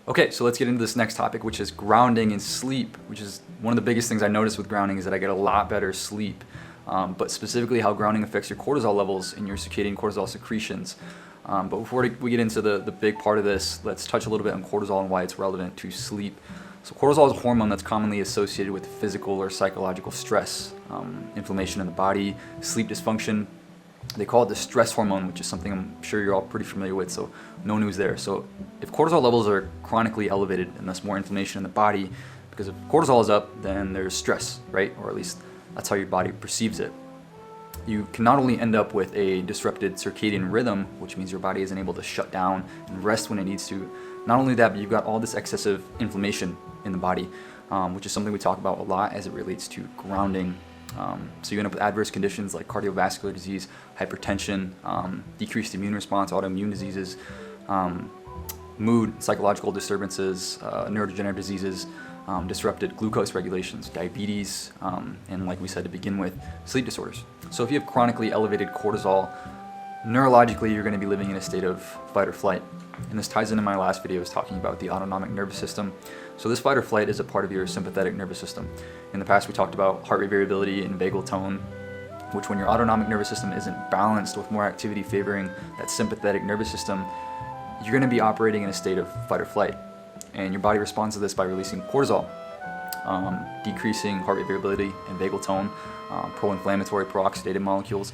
Okay, so let's get into this next topic, which is grounding and sleep, which is one of the biggest things I notice with grounding is that I get a lot better sleep, but specifically how grounding affects your cortisol levels and your circadian cortisol secretions. But before we get into the big part of this, let's touch a little bit on cortisol and why it's relevant to sleep. So cortisol is a hormone that's commonly associated with physical or psychological stress, inflammation in the body, sleep dysfunction. They call it the stress hormone, which is something I'm sure you're all pretty familiar with, so no news there. So if cortisol levels are chronically elevated and thus more inflammation in the body, because if cortisol is up, then there's stress, right? Or at least that's how your body perceives it. You can not only end up with a disrupted circadian rhythm, which means your body isn't able to shut down and rest when it needs to. Not only that, but you've got all this excessive inflammation in the body, which is something we talk about a lot as it relates to grounding. So you end up with adverse conditions like cardiovascular disease, hypertension, decreased immune response, autoimmune diseases, mood, psychological disturbances, neurodegenerative diseases, disrupted glucose regulations, diabetes, and like we said to begin with, sleep disorders. So if you have chronically elevated cortisol, neurologically you're going to be living in a state of fight or flight. And this ties into my last video, I was talking about the autonomic nervous system. So this fight or flight is a part of your sympathetic nervous system. In the past we talked about heart rate variability and vagal tone, which when your autonomic nervous system isn't balanced with more activity favoring that sympathetic nervous system, you're going to be operating in a state of fight or flight. And your body responds to this by releasing cortisol, decreasing heart rate variability and vagal tone, pro-inflammatory, pro-oxidative molecules.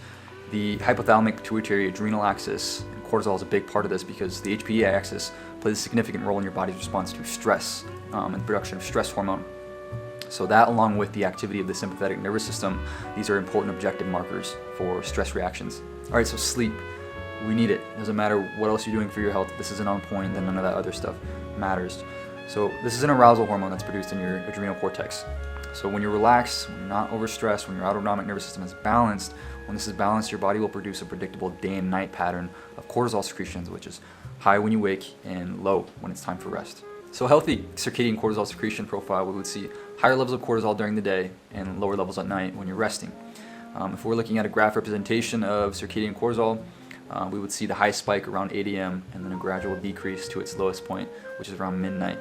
The hypothalamic pituitary adrenal axis, and cortisol is a big part of this because the HPA axis plays a significant role in your body's response to stress and the production of stress hormone. So that, along with the activity of the sympathetic nervous system, these are important objective markers for stress reactions. All right, so sleep, we need it. It doesn't matter what else you're doing for your health. If this isn't on point, then none of that other stuff matters. So this is an arousal hormone that's produced in your adrenal cortex. So when you're relaxed, when you're not overstressed, when your autonomic nervous system is balanced, when this is balanced, your body will produce a predictable day and night pattern of cortisol secretions, which is high when you wake and low when it's time for rest. So a healthy circadian cortisol secretion profile, we would see higher levels of cortisol during the day and lower levels at night when you're resting. If we're looking at a graph representation of circadian cortisol, we would see the high spike around 8 a.m. and then a gradual decrease to its lowest point, which is around midnight.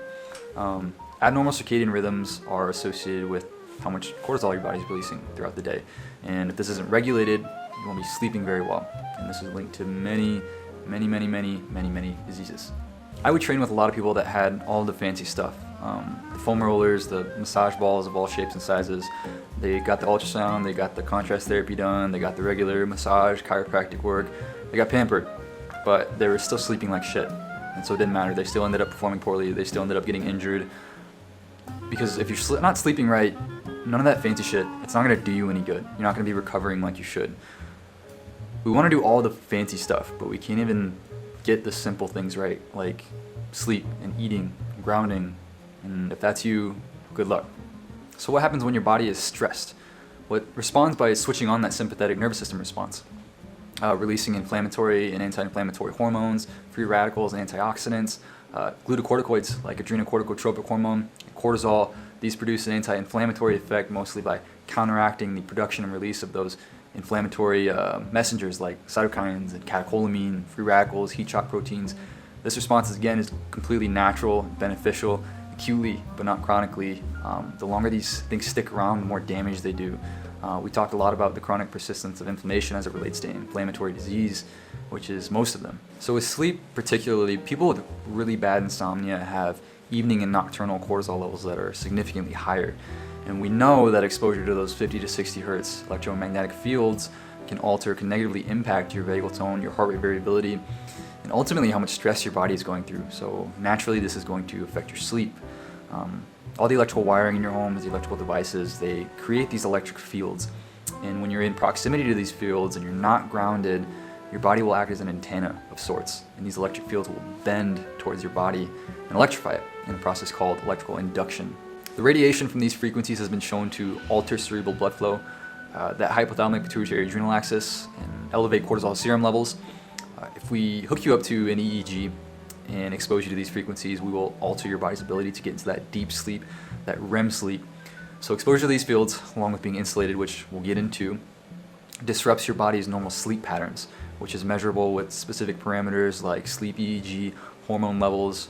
Abnormal circadian rhythms are associated with how much cortisol your body is releasing throughout the day. And if this isn't regulated, you won't be sleeping very well. And this is linked to many diseases. I would train with a lot of people that had all the fancy stuff. The foam rollers, the massage balls of all shapes and sizes. They got the ultrasound, they got the contrast therapy done, they got the regular massage, chiropractic work. They got pampered, but they were still sleeping like shit. And so it didn't matter. They still ended up performing poorly. They still ended up getting injured. Because if you're not sleeping right, none of that fancy shit, it's not going to do you any good. You're not going to be recovering like you should. We want to do all the fancy stuff, but we can't even get the simple things right, like sleep and eating and grounding. And if that's you, good luck. So what happens when your body is stressed? Well, it responds by switching on that sympathetic nervous system response, releasing inflammatory and anti-inflammatory hormones, free radicals and antioxidants, glucocorticoids like adrenocorticotropic hormone, cortisol. These produce an anti-inflammatory effect mostly by counteracting the production and release of those inflammatory messengers like cytokines and catecholamine, free radicals, heat shock proteins. This response again is completely natural, beneficial, acutely but not chronically. The longer these things stick around, the more damage they do. We talked a lot about the chronic persistence of inflammation as it relates to inflammatory disease, which is most of them. So with sleep particularly, people with really bad insomnia have evening and nocturnal cortisol levels that are significantly higher. And we know that exposure to those 50 to 60 hertz electromagnetic fields can negatively impact your vagal tone, your heart rate variability, and ultimately how much stress your body is going through. So naturally this is going to affect your sleep. All the electrical wiring in your homes, the electrical devices, they create these electric fields. And when you're in proximity to these fields and you're not grounded, your body will act as an antenna of sorts. And these electric fields will bend towards your body and electrify it in a process called electrical induction. The radiation from these frequencies has been shown to alter cerebral blood flow, that hypothalamic pituitary adrenal axis, and elevate cortisol serum levels. If we hook you up to an EEG and expose you to these frequencies, we will alter your body's ability to get into that deep sleep, that REM sleep. So exposure to these fields, along with being insulated, which we'll get into, disrupts your body's normal sleep patterns, which is measurable with specific parameters like sleep EEG, hormone levels,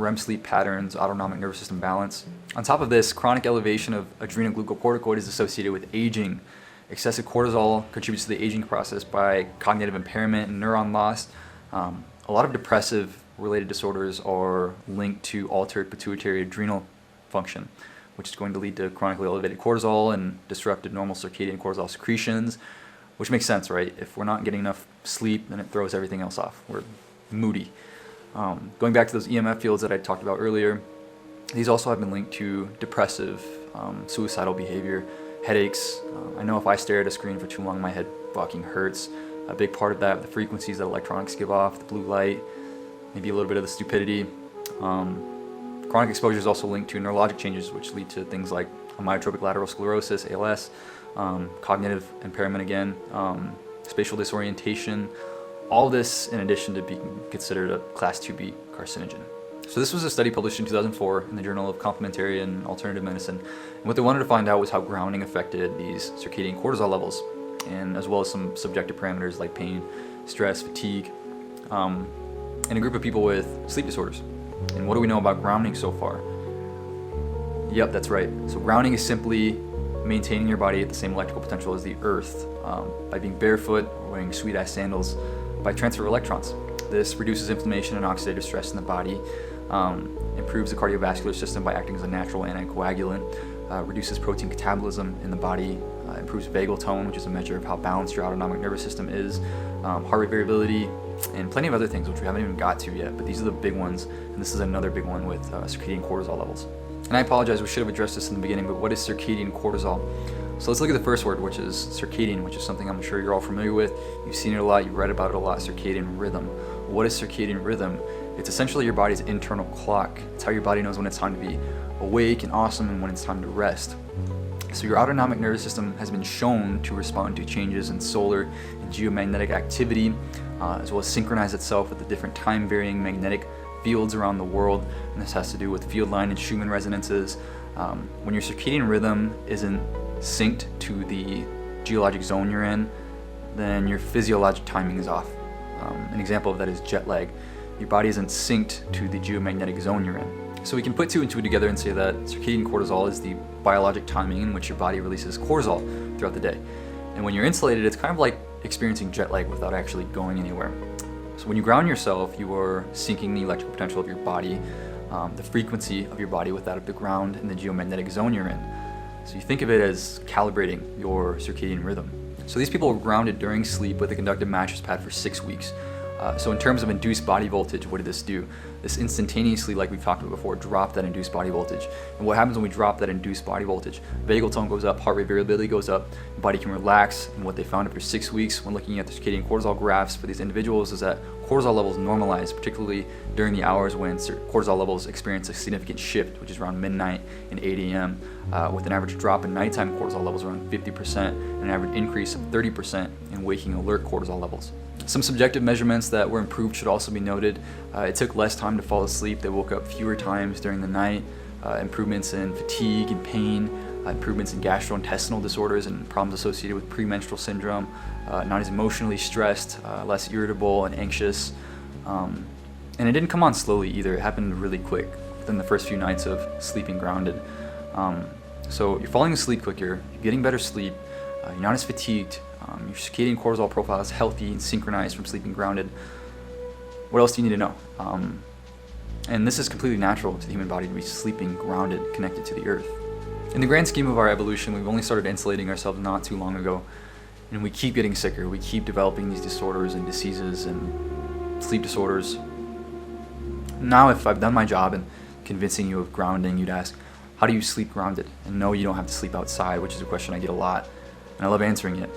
REM sleep patterns, autonomic nervous system balance. On top of this, chronic elevation of adrenoglucocorticoid is associated with aging. Excessive cortisol contributes to the aging process by cognitive impairment and neuron loss. A lot of depressive related disorders are linked to altered pituitary adrenal function, which is going to lead to chronically elevated cortisol and disrupted normal circadian cortisol secretions, which makes sense, right? If we're not getting enough sleep, then it throws everything else off. We're moody. Going back to those EMF fields that I talked about earlier, these also have been linked to depressive, suicidal behavior, headaches. I know if I stare at a screen for too long, my head fucking hurts. A big part of that, the frequencies that electronics give off, the blue light, maybe a little bit of the stupidity. Chronic exposure is also linked to neurologic changes, which lead to things like amyotrophic lateral sclerosis, ALS, cognitive impairment again, spatial disorientation. All this in addition to being considered a class 2B carcinogen. So this was a study published in 2004 in the Journal of Complementary and Alternative Medicine. And what they wanted to find out was how grounding affected these circadian cortisol levels, and as well as some subjective parameters like pain, stress, fatigue, in a group of people with sleep disorders. And what do we know about grounding so far? Yep, that's right. So grounding is simply maintaining your body at the same electrical potential as the earth by being barefoot or wearing sweet-ass sandals by transfer of electrons. This reduces inflammation and oxidative stress in the body, improves the cardiovascular system by acting as a natural anticoagulant, reduces protein catabolism in the body, improves vagal tone, which is a measure of how balanced your autonomic nervous system is, heart rate variability, and plenty of other things which we haven't even got to yet, but these are the big ones, and this is another big one with circadian cortisol levels. And I apologize, we should have addressed this in the beginning, but what is circadian cortisol? So let's look at the first word, which is circadian, which is something I'm sure you're all familiar with. You've seen it a lot, you've read about it a lot, circadian rhythm. What is circadian rhythm? It's essentially your body's internal clock. It's how your body knows when it's time to be awake and awesome and when it's time to rest. So your autonomic nervous system has been shown to respond to changes in solar and geomagnetic activity, as well as synchronize itself with the different time-varying magnetic fields around the world. And this has to do with field line and Schumann resonances. When your circadian rhythm isn't synced to the geologic zone you're in, then your physiologic timing is off. An example of that is jet lag. Your body isn't synced to the geomagnetic zone you're in. So we can put two and two together and say that circadian cortisol is the biologic timing in which your body releases cortisol throughout the day. And when you're insulated, it's kind of like experiencing jet lag without actually going anywhere. So when you ground yourself, you are syncing the electrical potential of your body, the frequency of your body with that of the ground and the geomagnetic zone you're in. So you think of it as calibrating your circadian rhythm. So these people were grounded during sleep with a conductive mattress pad for 6 weeks. So in terms of induced body voltage, what did this do? This instantaneously, like we've talked about before, dropped that induced body voltage. And what happens when we drop that induced body voltage? Vagal tone goes up, heart rate variability goes up, the body can relax. And what they found after 6 weeks when looking at the circadian cortisol graphs for these individuals is that cortisol levels normalize, particularly during the hours when cortisol levels experience a significant shift, which is around midnight and 8 a.m., with an average drop in nighttime cortisol levels around 50% and an average increase of 30% in waking alert cortisol levels. Some subjective measurements that were improved should also be noted. It took less time to fall asleep. They woke up fewer times during the night. Improvements in fatigue and pain. Improvements in gastrointestinal disorders and problems associated with premenstrual syndrome. Not as emotionally stressed, less irritable and anxious. And it didn't come on slowly either. It happened really quick within the first few nights of sleeping grounded. So you're falling asleep quicker, you're getting better sleep, you're not as fatigued. Your circadian cortisol profile is healthy and synchronized from sleeping grounded. What else do you need to know? And this is completely natural to the human body to be sleeping grounded, connected to the earth. In the grand scheme of our evolution, we've only started insulating ourselves not too long ago. And we keep getting sicker. We keep developing these disorders and diseases and sleep disorders. Now, if I've done my job in convincing you of grounding, you'd ask, how do you sleep grounded? And no, you don't have to sleep outside, which is a question I get a lot. And I love answering it.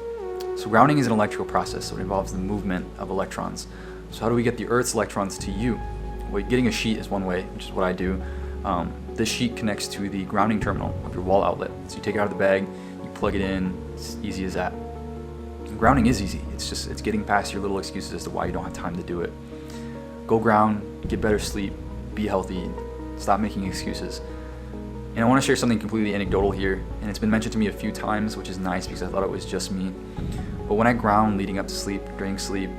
So grounding is an electrical process, so it involves the movement of electrons. So how do we get the Earth's electrons to you? Well, getting a sheet is one way, which is what I do. This sheet connects to the grounding terminal of your wall outlet. So you take it out of the bag, you plug it in, it's easy as that. And grounding is easy. It's getting past your little excuses as to why you don't have time to do it. Go ground, get better sleep, be healthy, stop making excuses. And I want to share something completely anecdotal here, and it's been mentioned to me a few times, which is nice because I thought it was just me. But when I ground leading up to sleep, during sleep,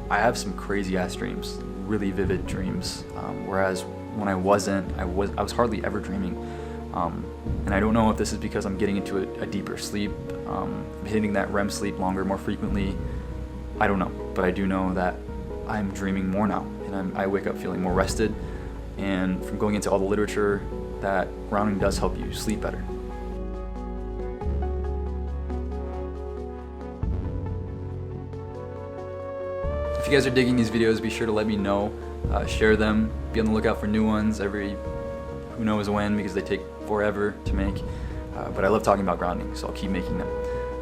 I have some crazy ass dreams, really vivid dreams. Whereas when I wasn't, I was hardly ever dreaming. And I don't know if this is because I'm getting into a deeper sleep, hitting that REM sleep longer, more frequently. I don't know, but I do know that I'm dreaming more now, and I wake up feeling more rested. And from going into all the literature, that grounding does help you sleep better. If you guys are digging these videos, be sure to let me know. Share them. Be on the lookout for new ones every who knows when, because they take forever to make. But I love talking about grounding, so I'll keep making them.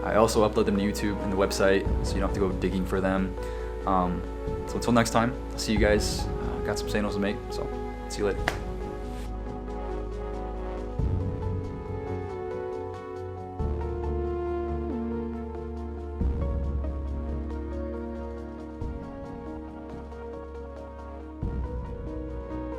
I also upload them to YouTube and the website, so you don't have to go digging for them. So until next time, I'll see you guys. Got some signals to make, so see you later.